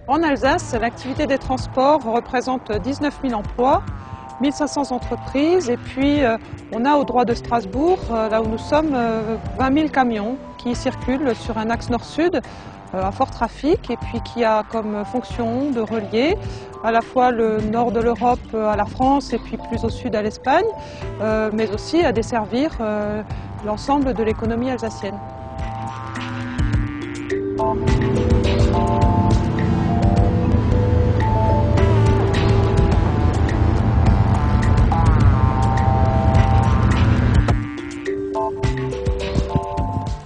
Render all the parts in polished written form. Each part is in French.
En Alsace, l'activité des transports représente 19 000 emplois, 1500 entreprises et puis on a au droit de Strasbourg, là où nous sommes, 20 000 camions qui circulent sur un axe nord-sud à fort trafic et puis qui a comme fonction de relier à la fois le nord de l'Europe à la France et puis plus au sud à l'Espagne, mais aussi à desservir l'ensemble de l'économie alsacienne.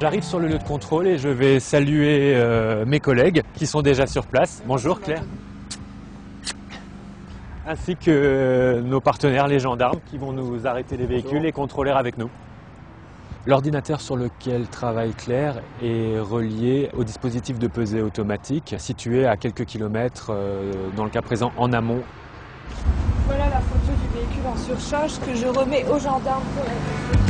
J'arrive sur le lieu de contrôle et je vais saluer mes collègues qui sont déjà sur place. Bonjour Claire. Ainsi que nos partenaires, les gendarmes, qui vont nous arrêter les véhicules et contrôler avec nous. L'ordinateur sur lequel travaille Claire est relié au dispositif de pesée automatique situé à quelques kilomètres, dans le cas présent en amont. Voilà la photo du véhicule en surcharge que je remets aux gendarmes pour la vérifier.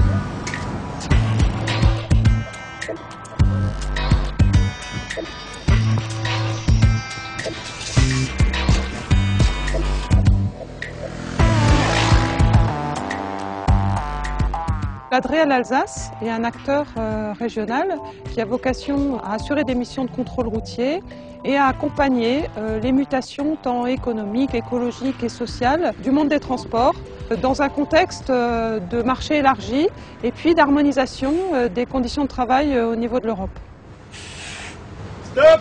L'Adréal Alsace est un acteur régional qui a vocation à assurer des missions de contrôle routier et à accompagner les mutations tant économiques, écologiques et sociales du monde des transports dans un contexte de marché élargi et puis d'harmonisation des conditions de travail au niveau de l'Europe. Stop!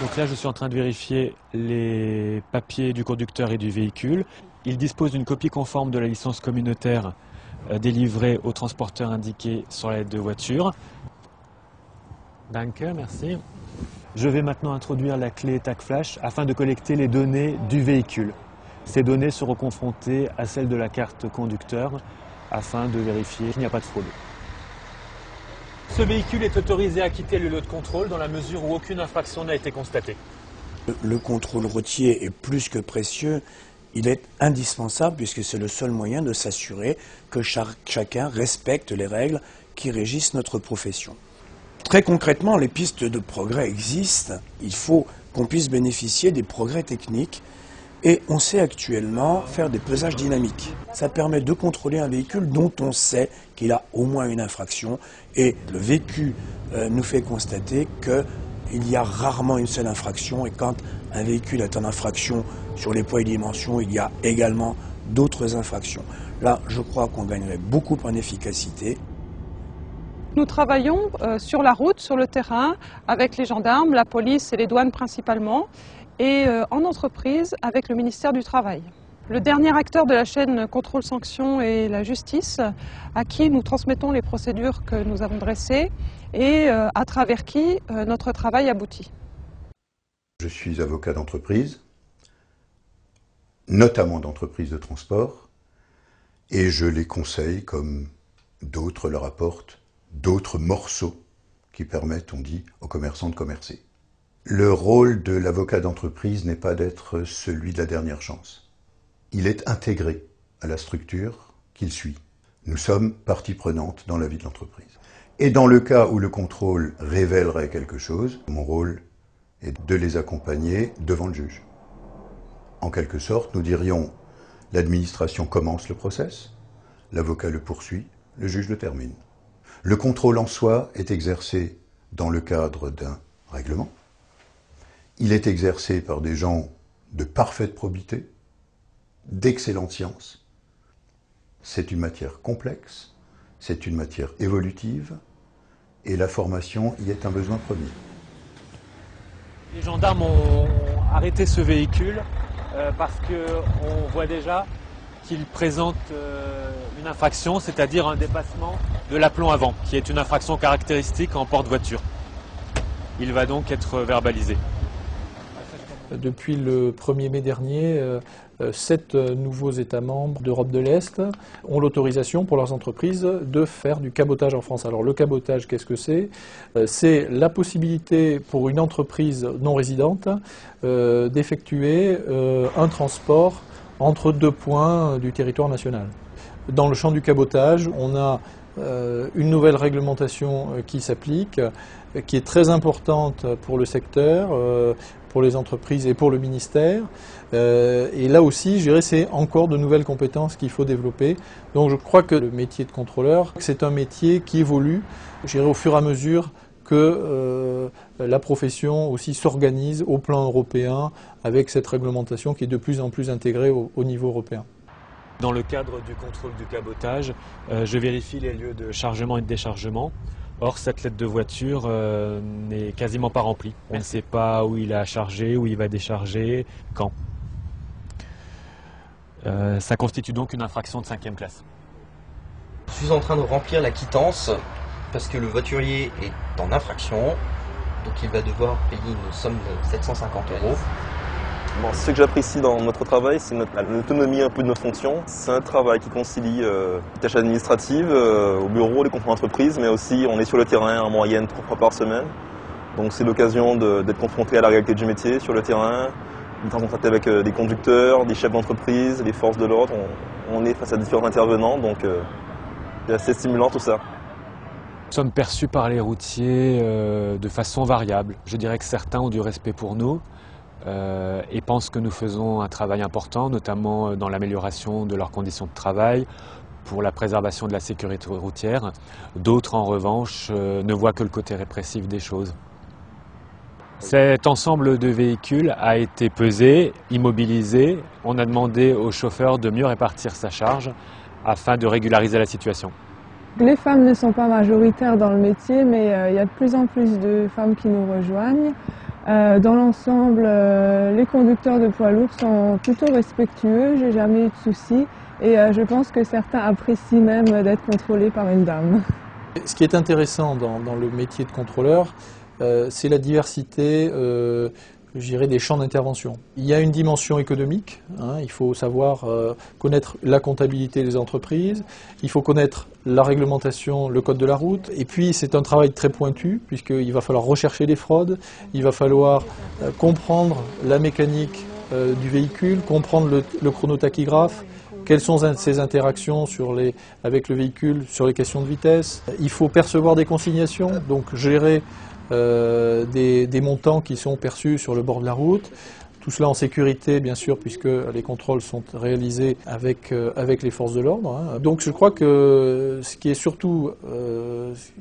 Donc là, je suis en train de vérifier les papiers du conducteur et du véhicule. Il dispose d'une copie conforme de la licence communautaire délivrée au transporteur indiqué sur la lettre de voiture. Danke, merci. Je vais maintenant introduire la clé TAC Flash afin de collecter les données du véhicule. Ces données seront confrontées à celles de la carte conducteur afin de vérifier qu'il n'y a pas de fraude. Ce véhicule est autorisé à quitter le lieu de contrôle dans la mesure où aucune infraction n'a été constatée. Le contrôle routier est plus que précieux, il est indispensable puisque c'est le seul moyen de s'assurer que chacun respecte les règles qui régissent notre profession. Très concrètement, les pistes de progrès existent, il faut qu'on puisse bénéficier des progrès techniques et on sait actuellement faire des pesages dynamiques. Ça permet de contrôler un véhicule dont on sait qu'il a au moins une infraction et le vécu nous fait constater qu'il y a rarement une seule infraction et quand un véhicule est en infraction sur les poids et dimensions, il y a également d'autres infractions. Là, je crois qu'on gagnerait beaucoup en efficacité. Nous travaillons sur la route, sur le terrain, avec les gendarmes, la police et les douanes principalement, et en entreprise avec le ministère du Travail. Le dernier acteur de la chaîne contrôle-sanction est la justice, à qui nous transmettons les procédures que nous avons dressées et à travers qui notre travail aboutit. Je suis avocat d'entreprise, notamment d'entreprises de transport, et je les conseille comme d'autres leur apportent d'autres morceaux qui permettent, on dit, aux commerçants de commercer. Le rôle de l'avocat d'entreprise n'est pas d'être celui de la dernière chance. Il est intégré à la structure qu'il suit. Nous sommes partie prenante dans la vie de l'entreprise. Et dans le cas où le contrôle révélerait quelque chose, mon rôle est de les accompagner devant le juge. En quelque sorte, nous dirions, l'administration commence le process, l'avocat le poursuit, le juge le termine. Le contrôle en soi est exercé dans le cadre d'un règlement. Il est exercé par des gens de parfaite probité, d'excellente science. C'est une matière complexe, c'est une matière évolutive, et la formation y est un besoin premier. Les gendarmes ont arrêté ce véhicule parce qu'on voit déjà qu'il présente une infraction, c'est-à-dire un dépassement de l'aplomb avant, qui est une infraction caractéristique en porte-voiture. Il va donc être verbalisé. Depuis le 1er mai dernier, 7 nouveaux États membres d'Europe de l'Est ont l'autorisation pour leurs entreprises de faire du cabotage en France. Alors le cabotage, qu'est-ce que c'est? C'est la possibilité pour une entreprise non résidente d'effectuer un transport entre 2 points du territoire national. Dans le champ du cabotage, on a une nouvelle réglementation qui s'applique, qui est très importante pour le secteur, pour les entreprises et pour le ministère. Et là aussi, je dirais, c'est encore de nouvelles compétences qu'il faut développer. Donc je crois que le métier de contrôleur, c'est un métier qui évolue, je dirais, au fur et à mesure que la profession aussi s'organise au plan européen avec cette réglementation qui est de plus en plus intégrée au niveau européen. Dans le cadre du contrôle du cabotage, je vérifie les lieux de chargement et de déchargement. Or, cette lettre de voiture n'est quasiment pas remplie. On ne sait pas où il a chargé, où il va décharger, quand. Ça constitue donc une infraction de 5e classe. Je suis en train de remplir la quittance parce que le voiturier est en infraction, donc il va devoir payer une somme de 750 €. Bon, ce que j'apprécie dans notre travail, c'est l'autonomie un peu de nos fonctions. C'est un travail qui concilie les tâches administratives au bureau, les contrôles d'entreprise, mais aussi on est sur le terrain en moyenne 3 fois par semaine. Donc c'est l'occasion d'être confronté à la réalité du métier sur le terrain, d'être en contact avec des conducteurs, des chefs d'entreprise, des forces de l'ordre. On est face à différents intervenants, donc c'est assez stimulant tout ça. Nous sommes perçus par les routiers de façon variable. Je dirais que certains ont du respect pour nous. Et pensent que nous faisons un travail important, notamment dans l'amélioration de leurs conditions de travail, pour la préservation de la sécurité routière. D'autres, en revanche, ne voient que le côté répressif des choses. Cet ensemble de véhicules a été pesé, immobilisé. On a demandé au chauffeur de mieux répartir sa charge afin de régulariser la situation. Les femmes ne sont pas majoritaires dans le métier, mais il y a de plus en plus de femmes qui nous rejoignent. Dans l'ensemble, les conducteurs de poids lourds sont plutôt respectueux, j'ai jamais eu de soucis et je pense que certains apprécient même d'être contrôlés par une dame. Ce qui est intéressant dans le métier de contrôleur, c'est la diversité je dirais, des champs d'intervention. Il y a une dimension économique, il faut savoir connaître la comptabilité des entreprises, il faut connaître la réglementation, le code de la route, et puis c'est un travail très pointu, puisqu'il va falloir rechercher les fraudes, il va falloir comprendre la mécanique du véhicule, comprendre le chronotachygraphe, quelles sont ses interactions avec le véhicule sur les questions de vitesse. Il faut percevoir des consignations, donc gérer des montants qui sont perçus sur le bord de la route. Tout cela en sécurité, bien sûr, puisque les contrôles sont réalisés avec les forces de l'ordre. Donc je crois que ce qui est surtout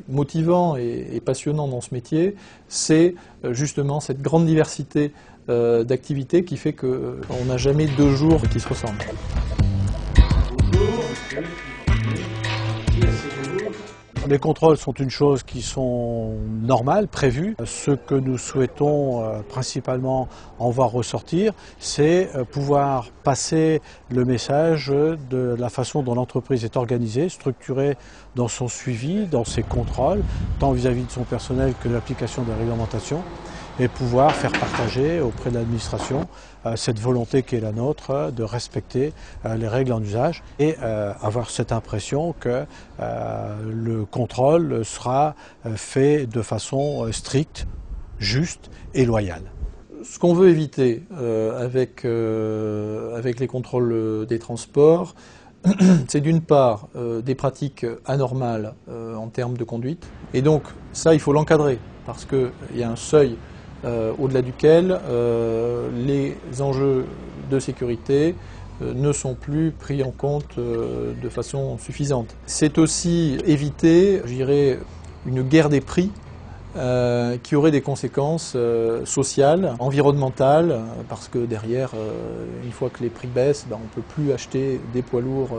motivant et passionnant dans ce métier, c'est justement cette grande diversité d'activités qui fait qu'on n'a jamais 2 jours qui se ressemblent. Les contrôles sont une chose qui sont normales, prévues. Ce que nous souhaitons principalement en voir ressortir, c'est pouvoir passer le message de la façon dont l'entreprise est organisée, structurée dans son suivi, dans ses contrôles, tant vis-à-vis de son personnel que de l'application des réglementations, et pouvoir faire partager auprès de l'administration cette volonté qui est la nôtre de respecter les règles en usage et avoir cette impression que le contrôle sera fait de façon stricte, juste et loyale. Ce qu'on veut éviter avec les contrôles des transports, c'est d'une part des pratiques anormales en termes de conduite, et donc ça il faut l'encadrer parce qu'il y a un seuil au-delà duquel les enjeux de sécurité ne sont plus pris en compte de façon suffisante. C'est aussi éviter, je dirais, une guerre des prix qui aurait des conséquences sociales, environnementales, parce que derrière, une fois que les prix baissent, on ne peut plus acheter des poids lourds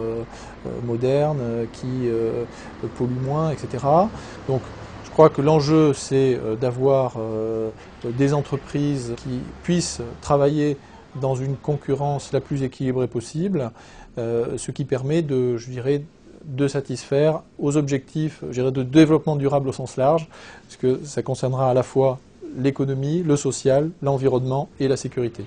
modernes qui polluent moins, etc. Donc, je crois que l'enjeu, c'est d'avoir des entreprises qui puissent travailler dans une concurrence la plus équilibrée possible, ce qui permet de, je dirais, de satisfaire aux objectifs, je dirais, de développement durable au sens large, parce que ça concernera à la fois l'économie, le social, l'environnement et la sécurité.